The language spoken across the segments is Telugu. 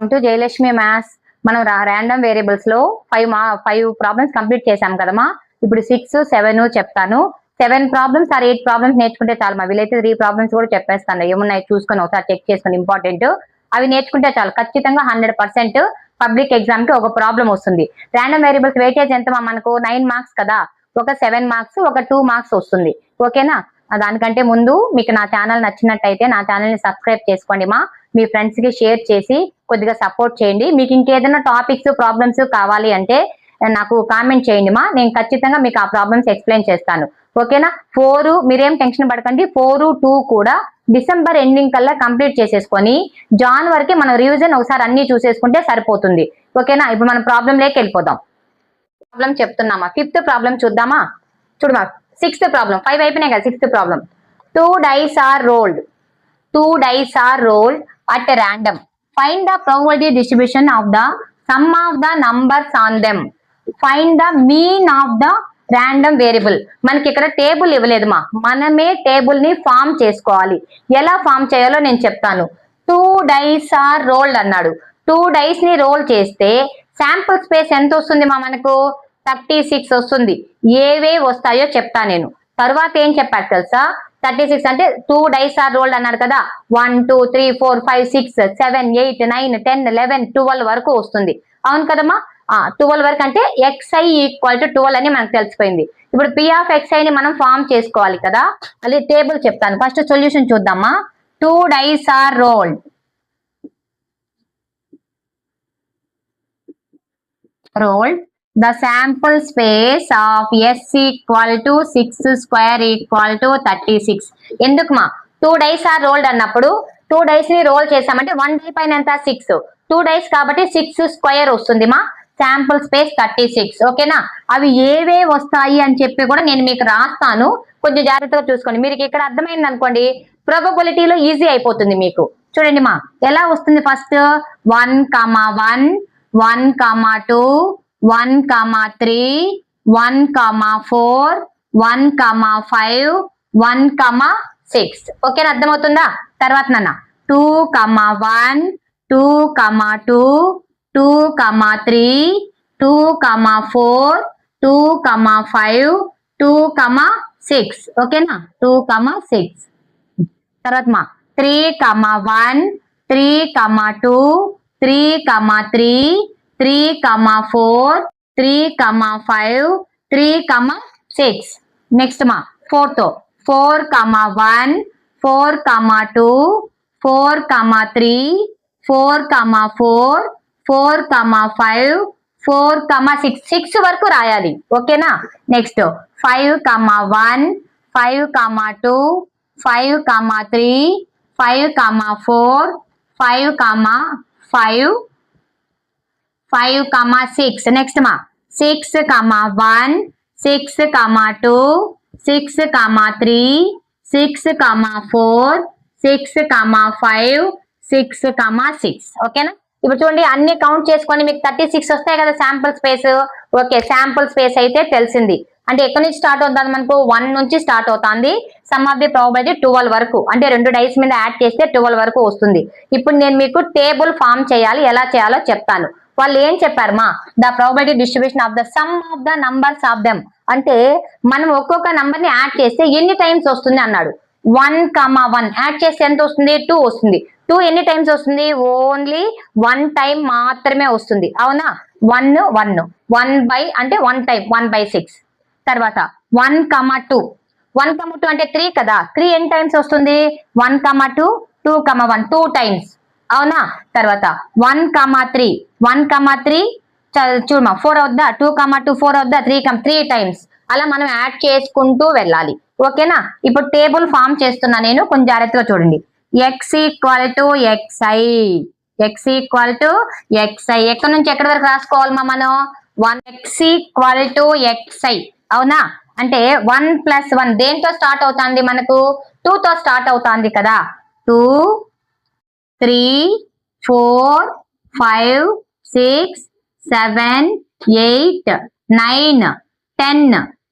To Jayalakshmi maths. మనం ర్యాండమ్ వేరియబుల్స్ లో 5 ప్రాబ్లమ్స్ కంప్లీట్ చేసాం కదమ్మా. ఇప్పుడు 6, 7 చెప్తాను. 7 ప్రాబ్లమ్స్ ఆర్ 8 ప్రాబ్లమ్స్ నేర్చుకుంటే చాలు మా. వీలైతే 3 ప్రాబ్లమ్స్ కూడా చెప్పేస్తాను. ఏమున్నాయి చూసుకొని ఒకసారి చెక్ చేసుకొని ఇంపార్టెంట్ అవి నేర్చుకుంటే చాలు. ఖచ్చితంగా 100% పబ్లిక్ ఎగ్జామ్ కి ఒక ప్రాబ్లం వస్తుంది. ర్యాండమ్ వేరియబుల్స్ వెయిటేజ్ ఎంత మనకు 9 మార్క్స్ కదా. ఒక 7 మార్క్స్, ఒక 2 మార్క్స్ వస్తుంది. ఓకేనా? దానికంటే ముందు మీకు నా ఛానల్ నచ్చినట్టయితే నా ఛానల్ ని సబ్స్క్రైబ్ చేసుకోండి మా. మీ ఫ్రెండ్స్ కి షేర్ చేసి కొద్దిగా సపోర్ట్ చేయండి. మీకు ఇంకేదైనా టాపిక్స్ ప్రాబ్లమ్స్ కావాలి అంటే నాకు కామెంట్ చేయండి మా. నేను ఖచ్చితంగా మీకు ఆ ప్రాబ్లమ్స్ ఎక్స్ప్లెయిన్ చేస్తాను. ఓకేనా? 4 మీరేం టెన్షన్ పడకండి. 4, 2 కూడా డిసెంబర్ ఎండింగ్ కల్లా కంప్లీట్ చేసేసుకొని జనవరికి మనం రివిజన్ ఒకసారి అన్ని చూసేసుకుంటే సరిపోతుంది. ఓకేనా? ఇప్పుడు మనం ప్రాబ్లం లేక వెళ్ళిపోదాం. ప్రాబ్లం చెప్తున్నామా. 5th ప్రాబ్లం చూద్దామా. చూడమా. 6th ప్రాబ్లం 5 అయిపోయినాయి కదా. 6th problem 2 dice are rolled. 2 dice are rolled at random. Find the probability distribution of the sum of the numbers on them. Find the mean of the random variable. మనకి ఇక్కడ టేబుల్ ఇవ్వలేదు మా. మనమే టేబుల్ ని ఫామ్ చేసుకోవాలి. ఎలా ఫామ్ చేయాలో నేను చెప్తాను. 2 dice are rolled అన్నాడు. 2 dice ని రోల్ చేస్తే శాంపుల్ స్పేస్ ఎంత వస్తుంది మా మనకు? 36 వస్తుంది. ఏవే వస్తాయో చెప్తా నేను. తర్వాత ఏం చెప్పారు తెలుసా? 36 అంటే 2 dice are rolled అన్నారు కదా. 1, 2, 3, 4, 5, 6, 7, 8, 9, 10, 11, 12 వరకు వస్తుంది. అవును కదమ్మా. 12 వరకు అంటే xi ఈక్వల్ టు 12 అని మనకు తెలిసిపోయింది. ఇప్పుడు p ఆఫ్ xi ని మనం ఫామ్ చేసుకోవాలి కదా. అది టేబుల్ చెప్తాను. ఫస్ట్ సొల్యూషన్ చూద్దామా. 2 dice are rolled. The sample space of s equal to 6 square equal to 36. ఎందుకు మా 2 dice are rolled అన్నప్పుడు 2 dice ని రోల్ చేసామంటే 1 die పైన ఎంత 6, 2 dice కాబట్టి 6 స్క్వేర్ వస్తుంది మా. Sample space 36. ఓకేనా? అవి ఏవే వస్తాయి అని చెప్పి కూడా నేను మీకు రాస్తాను. కొంచెం జాగ్రత్తగా చూసుకోండి. మీరు ఇక్కడ అర్థమైంది అనుకోండి, ప్రాబబిలిటీలో ఈజీ అయిపోతుంది మీకు. చూడండి మా ఎలా వస్తుంది. ఫస్ట్ 1, 1, 1, 2, 1, 3, 1, 4, 1, 5, 1, 6. ఓకేనా? అర్థమవుతుందా? తర్వాత నాన్న 2, 1, 2, 2, 2, 3, 2, 4, 2, 5, 2, 6. ఓకేనా? 2, 6. తర్వాత మా 3, 1, 3, 2, 3, 3, 3, 4, 3, 5, 3, 6. నెక్స్ట్ మా 4th 4, 1, 4, 2, 4, 3, 4, 4, 4, 5, 4, 6. 6 వరకు రాయాలి. ఓకేనా? నెక్స్ట్ 5, 1, 5, 2, 5, 3, 5, 4, 5, 5, 6. నెక్స్ట్ మా 6, 1, 6, 2, 6, 3, 6, 4, 6, 5, 6, 6. ఓకేనా? ఇప్పుడు చూడండి అన్ని కౌంట్ చేసుకొని మీకు 36 వస్తాయి కదా sample space. Okay, sample space అయితే తెలిసింది. అంటే ఎక్కడి నుంచి స్టార్ట్ అవుతుంది మనకు? 1 నుంచి స్టార్ట్ అవుతుంది. సమ్ ఆఫ్ ది ప్రాబబిలిటీ 12 వరకు, అంటే 2 డైస్ మీద యాడ్ చేస్తే 12 వరకు వస్తుంది. ఇప్పుడు నేను మీకు టేబుల్ ఫామ్ చేయాలి, ఎలా చేయాలో చెప్తాను. వాళ్ళు ఏం చెప్పారు మా? The probability distribution of the sum of the numbers of them. అంటే మనం ఒక్కొక్క నంబర్ ని యాడ్ చేస్తే ఎన్ని టైమ్స్ వస్తుంది అన్నాడు. 1, 1 యాడ్ చేస్తే ఎంత వస్తుంది? 2 వస్తుంది. 2 ఎన్ని టైమ్స్ వస్తుంది? ఓన్లీ 1 టైం మాత్రమే వస్తుంది. అవునా? 1, 1, 1 బై అంటే 1 టైం 1/6. తర్వాత 1, 2, 1, 2 అంటే 3 కదా. 3 ఎన్ని టైమ్స్ వస్తుంది? 1, 2, 2, 1 2 టైమ్స్. అవునా? తర్వాత 1, 3, 1, 3 చూడమా 4 అవుద్దా? 2, 2 4 అవుద్దా? 3 టైమ్స్. అలా మనం యాడ్ చేసుకుంటూ వెళ్ళాలి. ఓకేనా? ఇప్పుడు టేబుల్ ఫామ్ చేస్తున్నా నేను, కొంచెం జాగ్రత్తగా చూడండి. x equal to xi, x equal to xi. ఎక్కడి నుంచి ఎక్కడి వరకు రాసుకోవాలి మా మనం? 1x equal to xi. అవునా? అంటే 1 + 1 దేంతో స్టార్ట్ అవుతుంది మనకు? 2 తో స్టార్ట్ అవుతుంది కదా. 2, 3, 4, 5, 6, 7, 8, 9, 10,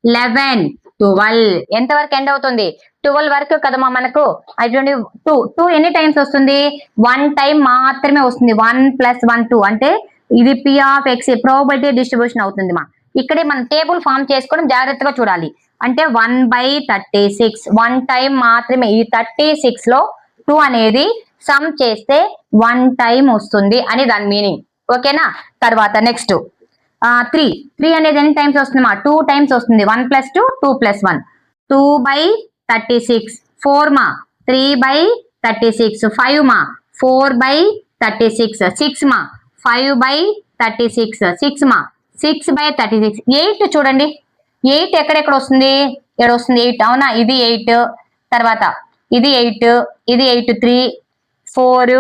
11, 12. ఎంత వరకు ఎండ్ అవుతుంది? 12 వరకు కదమ్మా మనకు. అటువంటి 2 ఎన్ని టైమ్స్ వస్తుంది? 1 టైం మాత్రమే వస్తుంది. 1 + 1 2 అంటే ఇది P of X probability distribution అవుతుంది మా. ఇక్కడే మనం టేబుల్ ఫామ్ చేసుకోవడం జాగ్రత్తగా చూడాలి. అంటే 1/36 1 టైం మాత్రమే. ఈ 36 లో 2 అనేది సమ్ చేస్తే 1 టైం వస్తుంది అని దాని మీనింగ్. ఓకేనా? తర్వాత నెక్స్ట్ 3 అనేది ఎన్ని టైమ్స్ వస్తుంది మా? 2 టైమ్స్ వస్తుంది. 1 + 2 2 + 1 2/36 4 మా 3/36 5 మా 4/36 6 మా 5/36 6 మా 6/36 8 చూడండి. 8 ఎక్కడెక్కడ వస్తుంది? ఇక్కడ వస్తుంది 8 అవునా? ఇది 8 తర్వాత ఇది 8 ఇది 8 3 4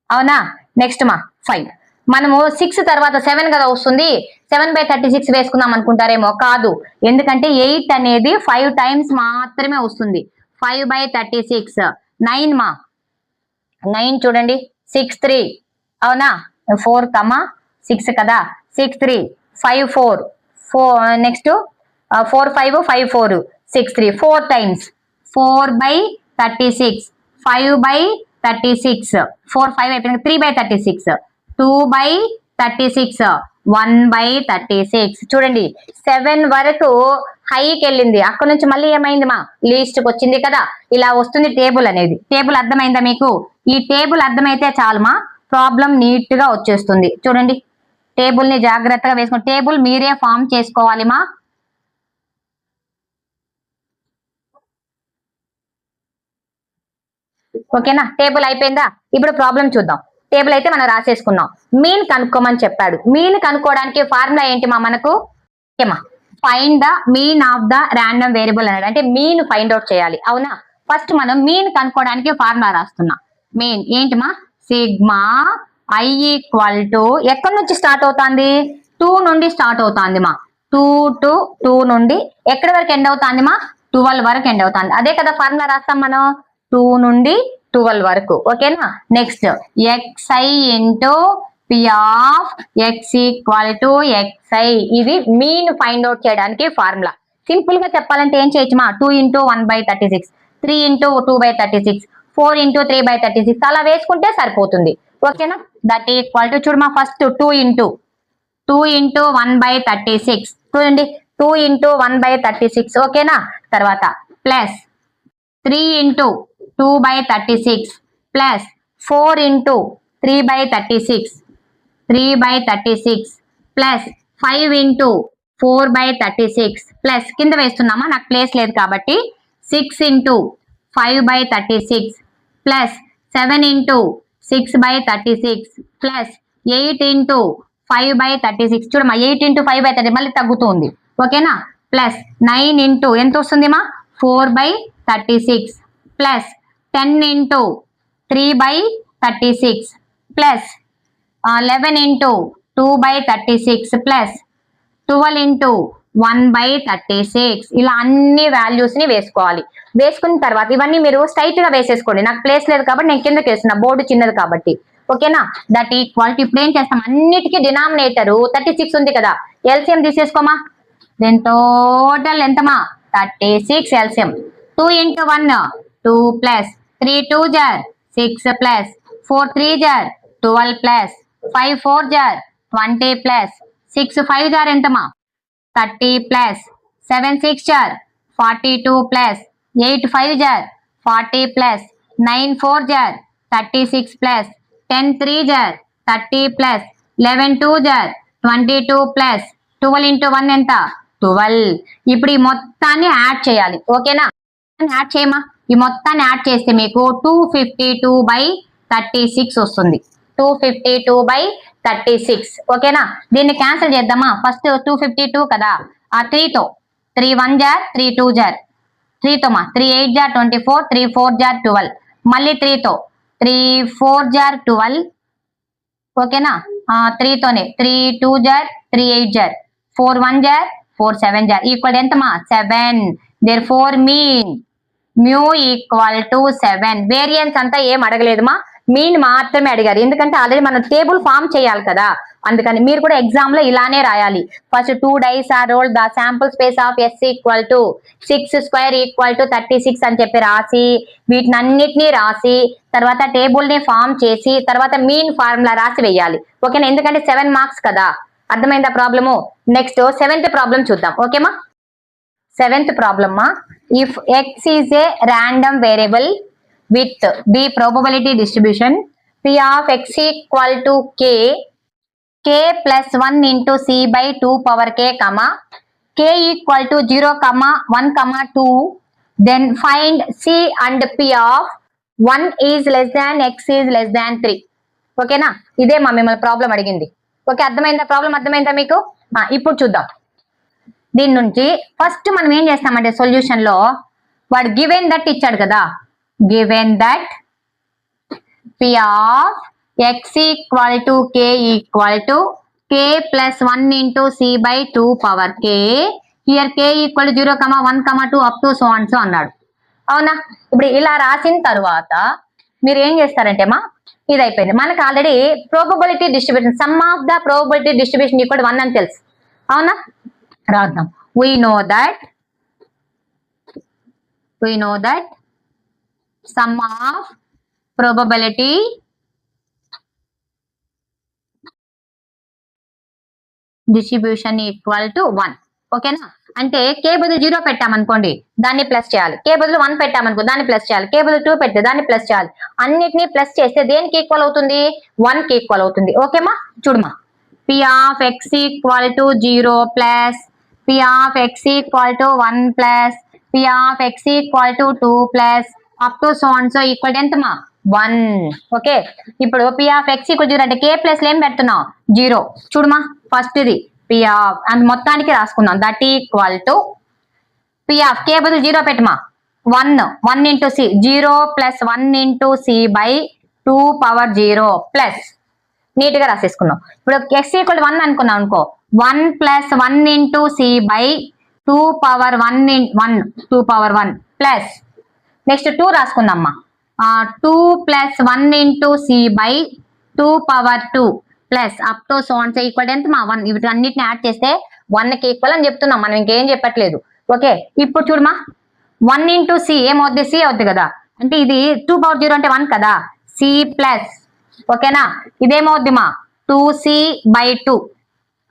అవునా? నెక్స్ట్ మా 5. మనము 6 తర్వాత 7 కదా వస్తుంది. 7/36 వేసుకుందాం అనుకుంటారేమో, కాదు. ఎందుకంటే 8 అనేది 5 టైమ్స్ మాత్రమే వస్తుంది. 5/36 9 మా 9 చూడండి 6 3 అవునా? 4 6 కదా 6 3 5 4 నెక్స్ట్ 4 5 5 4 6 3 4 టైమ్స్ 4/36 5/36 4 5 అయిపోయింది. 3/36 2/36 1/36 చూడండి. 7 వరకు హైకి వెళ్ళింది. అక్కడ నుంచి మళ్ళీ ఏమైంది మా? లీస్ట్ కి వచ్చింది కదా. ఇలా వస్తుంది టేబుల్ అనేది. టేబుల్ అర్థమైందా మీకు? ఈ టేబుల్ అర్థమైతే చాలు మా, ప్రాబ్లం నీట్ గా వచ్చేస్తుంది. చూడండి, టేబుల్ ని జాగ్రత్తగా వేసుకోండి. టేబుల్ మీరే ఫామ్ చేసుకోవాలి మా. ఓకేనా? టేబుల్ అయిపోయిందా? ఇప్పుడు ప్రాబ్లం చూద్దాం. టేబుల్ అయితే మనం రాసేసుకున్నాం. మీన్ కనుక్కోమని చెప్పాడు. మీన్ కనుక్కోవడానికి ఫార్ములా ఏంటి మా మనకు? ఓకేమా, find the mean of the random variable అన్నాడు. అంటే మీన్ ఫైండ్ అవుట్ చేయాలి. అవునా? ఫస్ట్ మనం మీన్ కనుక్కోవడానికి ఫార్ములా రాస్తున్నాం. మీన్ ఏంటి మా? సిగ్మా I = ఎక్కడి నుంచి స్టార్ట్ అవుతుంది? 2 నుండి స్టార్ట్ అవుతుంది మా. 2 to 2 నుండి ఎక్కడి వరకు ఎండ్ అవుతుంది మా? 12 వరకు ఎండ్ అవుతుంది. అదే కదా ఫార్ములా రాస్తాం మనం, 2 నుండి 12 వరకు. ఓకేనా? Next xi into P of X = xi. ఇది మీన్ ఫైండ్ అవుట్ చేయడానికి ఫార్ములా. సింపుల్ గా చెప్పాలంటే ఏం చేయొచ్చు మా? 2 × 1/36 3 × 2/36 4 × 3/36 అలా వేసుకుంటే సరిపోతుంది. ఓకేనా? దట్ ఈక్వల్ టు చూడమా, ఫస్ట్ 2 × 1/36 చూడండి, 2 × 1/36 ఓకేనా? తర్వాత ప్లస్ 3 × 2/36 ప్లస్ 4 × 3/36 3/36 ప్లస్ 5 × 4/36 ప్లస్ కింద వేస్తున్నామా, నాకు ప్లేస్ లేదు కాబట్టి 6 × 5/36 ప్లస్ 7 × 6/36 ప్లస్ 8 × 5/36 చూడమ్మా, 8 × 5/36 మళ్ళీ తగ్గుతుంది. ఓకేనా? ప్లస్ 9 × ఎంత వస్తుంది మా? 4/36 ప్లస్ 10 × 3/36 ప్లస్ 11 × 2/36 ప్లస్ 12 × 1/36 ఇలా అన్ని వాల్యూస్ ని వేసుకోవాలి. వేసుకున్న తర్వాత ఇవన్నీ మీరు స్ట్రైట్ గా వేసేసుకోండి. నాకు ప్లేస్ లేదు కాబట్టి నేను కిందకి వేస్తున్నా, బోర్డు చిన్నది కాబట్టి. ఓకేనా? దట్ ఈక్వల్ టు ఇప్పుడు ఏం చేస్తాం, అన్నిటికీ డినామినేటర్ 36 ఉంది కదా, ఎల్సిఎం తీసేసుకోమా. దెన్ టోటల్ ఎంతమా? 36 ఎల్సిఎం. 2 × 1 2 ప్లస్ 3 2 జార్ 6 ప్లస్ 4 3 జార్ 12 ప్లస్ 5 4 జార్ 20 ప్లస్ 6 5 జార్ ఎంతమా? 30 ప్లస్ 7 6 జార్ 42 ప్లస్ 8 5 జార్ 40 ప్లస్ 9 4 జార్ 36 ప్లస్ 10 3 జార్ 30 ప్లస్ 11 2 జార్ 22 ప్లస్ 12 × 1 ఎంత? 12. ఇప్పుడు ఈ మొత్తాన్ని యాడ్ చేయాలి. ఓకేనా? యాడ్ చేయమా. ఈ మొత్తాన్ని యాడ్ చేస్తే మీకు 252/36 వస్తుంది. 252/36 ఓకేనా? దీన్ని క్యాన్సిల్ చేద్దామా. ఫస్ట్ 252 కదా, ఆ 3తో 3 1 జార్ 3 2 జార్ 3తో మా 3 8 జార్ 24 3 4 జార్ 12 మళ్ళీ 3తో 3 4 జార్ 12 ఓకేనా? 3తోనే 3 2 జార్ 3 8 జార్ 4 1 జార్ 4 7 జార్ ఈక్వల్ ఎంతమా? 7. therefore mean mu = 7. వేరియన్స్ అంతా ఏం అడగలేదు మా, మీన్ మాత్రమే అడిగారు, ఎందుకంటే ఆల్రెడీ మనం టేబుల్ ఫామ్ చేయాలి కదా, అందుకని మీరు కూడా ఎగ్జామ్ లో ఇలానే రాయాలి. First 2 dice are rolled, the sample space of S equal to 6 square equal to 36 అని చెప్పి రాసి, వీటిని అన్నిటినీ రాసి తర్వాత టేబుల్ ని ఫామ్ చేసి తర్వాత మీన్ ఫార్ములా రాసి వేయాలి. ఓకేనా, ఎందుకంటే 7 మార్క్స్ కదా. అర్థమైందా ప్రాబ్లము? నెక్స్ట్ 7th ప్రాబ్లం చూద్దాం. ఓకేమా, 7th ప్రాబ్లమ్ మా, if x is a random variable with the probability distribution p of x equal to k plus 1 into c by 2 power k comma k equal to 0 comma 1 comma 2, then find c and p of 1 is less than x is less than 3. ఓకేనా, ఇదే మా మిమ్మల్ని ప్రాబ్లం అడిగింది. ఓకే, అర్థమైందా ప్రాబ్లం? అర్థమైందా మీకు? ఇప్పుడు చూద్దాం. దీని నుంచి ఫస్ట్ మనం ఏం చేస్తామంటే సొల్యూషన్ లో వాడు గివెన్ దట్ ఇచ్చాడు కదా, given that p of x equal to k equal to k plus 1 into c by 2 power k, here k equal to 0 comma 1 comma 2 up to so and so అన్నాడు. అవునా, ఇప్పుడు ఇలా రాసిన తర్వాత మీరు ఏం చేస్తారంటే మా, ఇది అయిపోయింది. మనకు already probability distribution, some of the probability distribution equal 1 అని తెలుసు. అవునా, రాద్దాం. we know that sum of probability distribution equal to 1. ఓకేనా, అంటే k బదులు 0 పెట్టామనుకోండి దాన్ని ప్లస్ చేయాలి, k బదులు 1 పెట్టామనుకో దాన్ని ప్లస్ చేయాలి, k బదులు 2 పెడితే దాన్ని ప్లస్ చేయాలి. అన్నిటినీ ప్లస్ చేస్తే దేనికి ఈక్వల్ అవుతుంది? 1 కి ఈక్వల్ అవుతుంది. ఓకేమా, చూడమా, p of x equal to 0 plus p of x equal to 1 plus p of x equal to 2 plus up to so and so equal ఎంత మా? 1. ఓకే, ఇప్పుడు p of x equal 0 అంటే k ప్లస్ ఏం పెడుతున్నావు? 0. చూడమా, ఫస్ట్ ఇది p of అండ్ మొత్తానికి రాసుకుందాం, that equal to p of k బదులు 0 పెట్టమా, 1 into c, 0 plus 1 into c by 2 power 0 plus neat గా రాసేసుకున్నాం. ఇప్పుడు x ఈక్వల్ 1 అనుకున్నాం అనుకో, 1 plus 1 into c by 2 power 1 plus next 2 రాసుకుందామ్మా, 2 plus 1 into c by 2 power 2 plus up to so and so equal ఎంత మా? 1. వీటి అన్నిటిని యాడ్ చేస్తే 1 కి ఈక్వల్ అని చెప్తున్నాం, మనం ఇంకేం చెప్పట్లేదు. ఓకే, ఇప్పుడు చూడమా, 1 into c ఏమవుద్ది? c అవుద్ది కదా, అంటే ఇది 2 power 0 అంటే 1 కదా, c ప్లస్, ఓకేనా, ఇదేమవుద్ది మా? 2c by 2,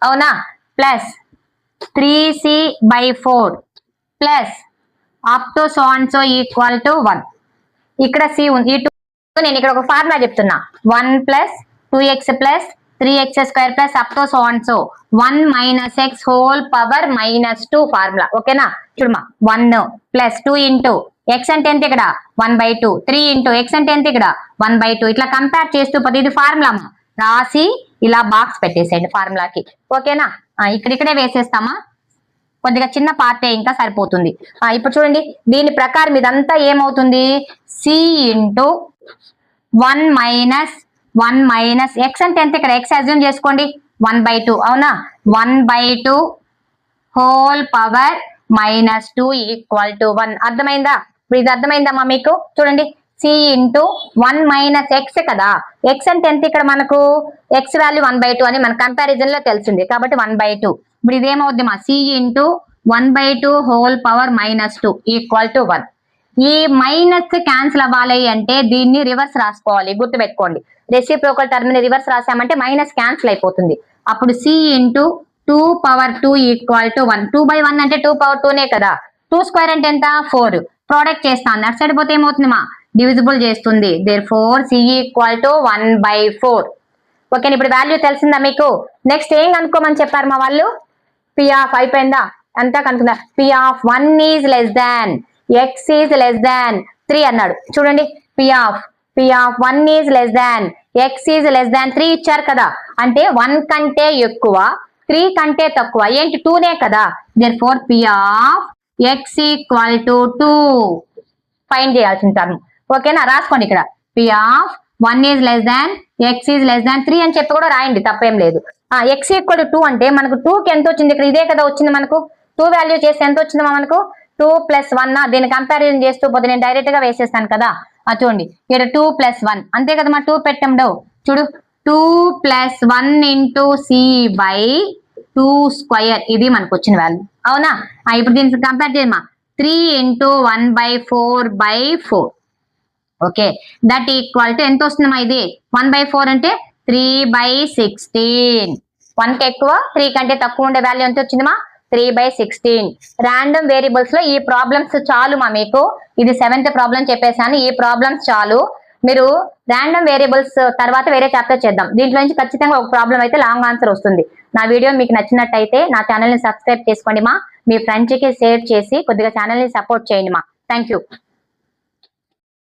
అవునా, plus 3c by 4 plus up to so and so equal to 1. ఇక్కడ c ఉంది, ఈ 2 నేను ఇక్కడ ఒక ఫార్ములా చెప్తున్నా, 1 plus 2x plus 3x square plus up to so and so 1 minus x whole power -2 formula. ఓకేనా, చూడమా, 1 ప్లస్ 2 ఇంటూ x అంటే ఎంత ఇక్కడ? 1/2, 3 ఇంటూ x అంటే ఎంత ఇక్కడ? 1/2. ఇట్లా కంపేర్ చేస్తూ పోతే ఇది ఫార్ములా రాసి ఇలా బాక్స్ పెట్టేసేయండి ఫార్ములాకి. ఓకేనా, ఇక్కడిక్కడే వేసేస్తామా, కొద్దిగా చిన్న పార్టే ఇంకా సరిపోతుంది. ఇప్పుడు చూడండి, దీని ప్రకారం ఇదంతా ఏమవుతుంది? c ఇంటూ 1 మైనస్ x అంటే ఎంత ఇక్కడ? x అజ్యూమ్ చేసుకోండి, 1/2, అవునా, 1/2 హోల్ పవర్ -2 ఈక్వల్ టు 1. అర్థమైందా? ఇప్పుడు ఇది అర్థమైందమ్మా మీకు? చూడండి, c ఇంటూ 1 మైనస్ x కదా, x అంటే ఎంత ఇక్కడ మనకు? x వాల్యూ 1/2 అని మన కంపారిజన్ లో తెలిసింది కాబట్టి 1/2. ఇప్పుడు ఇదేమవుద్ది మా? c into 1/2 whole power -2 equal to 1. ఈ మైనస్ క్యాన్సిల్ అవ్వాలి అంటే దీన్ని రివర్స్ రాసుకోవాలి, గుర్తుపెట్టుకోండి. రెసిప్రోకల్ టర్మ్ ని రివర్స్ రాసామంటే మైనస్ క్యాన్సిల్ అయిపోతుంది. అప్పుడు c into 2 power 2 equal to 1. 2/1 అంటే 2 పవర్ 2నే కదా, 2 స్క్వేర్ అంటే ఎంత? 4. ప్రోడక్ట్ చేస్తాను, అటు సైడ్ పోతే ఏమవుతుంది మా? డివిజిబుల్ చేస్తుంది. Therefore c equal to 1/4. Okay, ఇప్పుడు వాల్యూ తెలిసిందా మీకు? నెక్స్ట్ ఏం కనుక్కోమని చెప్పారు మా వాళ్ళు? p ఆఫ్ అయిపోయిందా, అంతా కనుక్కుందా. p of 1 is less than x is less than 3 అన్నాడు. చూడండి, p of 1 is less than x is less than 3 ఇచ్చారు కదా, అంటే 1 కంటే ఎక్కువ 3 కంటే తక్కువ ఏంటి? 2నే కదా. Therefore p of x equal to 2 find చేయాల్సిన టర్మ్. ఓకేనా, రాసుకోండి ఇక్కడ p of 1 is less than x is less than 3 అని చెప్పి కూడా రాయండి, తప్పేం లేదు. x ఈక్వల్ టు 2 అంటే మనకు 2 కి ఎంత వచ్చింది? ఇక్కడ ఇదే కదా వచ్చింది మనకు. 2 వాల్యూ చేస్తే ఎంత వచ్చింది మనకు? 2 + 1. దీన్ని కంపారిజన్ చేస్తూ పోతే నేను డైరెక్ట్ గా వేసేస్తాను కదా, చూడండి ఇక్కడ 2 + 1 అంతే కదమ్మా 2 పెట్టండు చూడు 2 + 1 ఇంటూ c/2² ఇది మనకు వచ్చిన వాల్యూ అవునా ఇప్పుడు దీనికి కంపేర్ చేయమ్మా 3 into 1/4/4 okay that equal to ఎంత వస్తుందమ్మా ఇది 1/4 అంటే 3/16 1 కి ఎక్కువ 3 కంటే తక్కువ ఉండే వాల్యూ ఎంత వచ్చిందమ్మా 3/16 ర్యాండమ్ వేరియబుల్స్ లో ఈ ప్రాబ్లమ్స్ చాలు మా మీకు ఇది 7th ప్రాబ్లం చెప్పేసాను ఈ ప్రాబ్లమ్స్ చాలు మీరు ర్యాండమ్ వేరియబుల్స్ తర్వాత వేరే చాప్టర్ చేద్దాం దీంట్లో నుంచి ఖచ్చితంగా ఒక ప్రాబ్లం అయితే లాంగ్ ఆన్సర్ వస్తుంది నా వీడియో మీకు నచ్చినట్టయితే నా ఛానల్ ని సబ్స్క్రైబ్ చేసుకోండి మా మీ ఫ్రెండ్స్ కి షేర్ చేసి కొద్దిగా ఛానల్ ని సపోర్ట్ చేయండి మా థ్యాంక్ యూ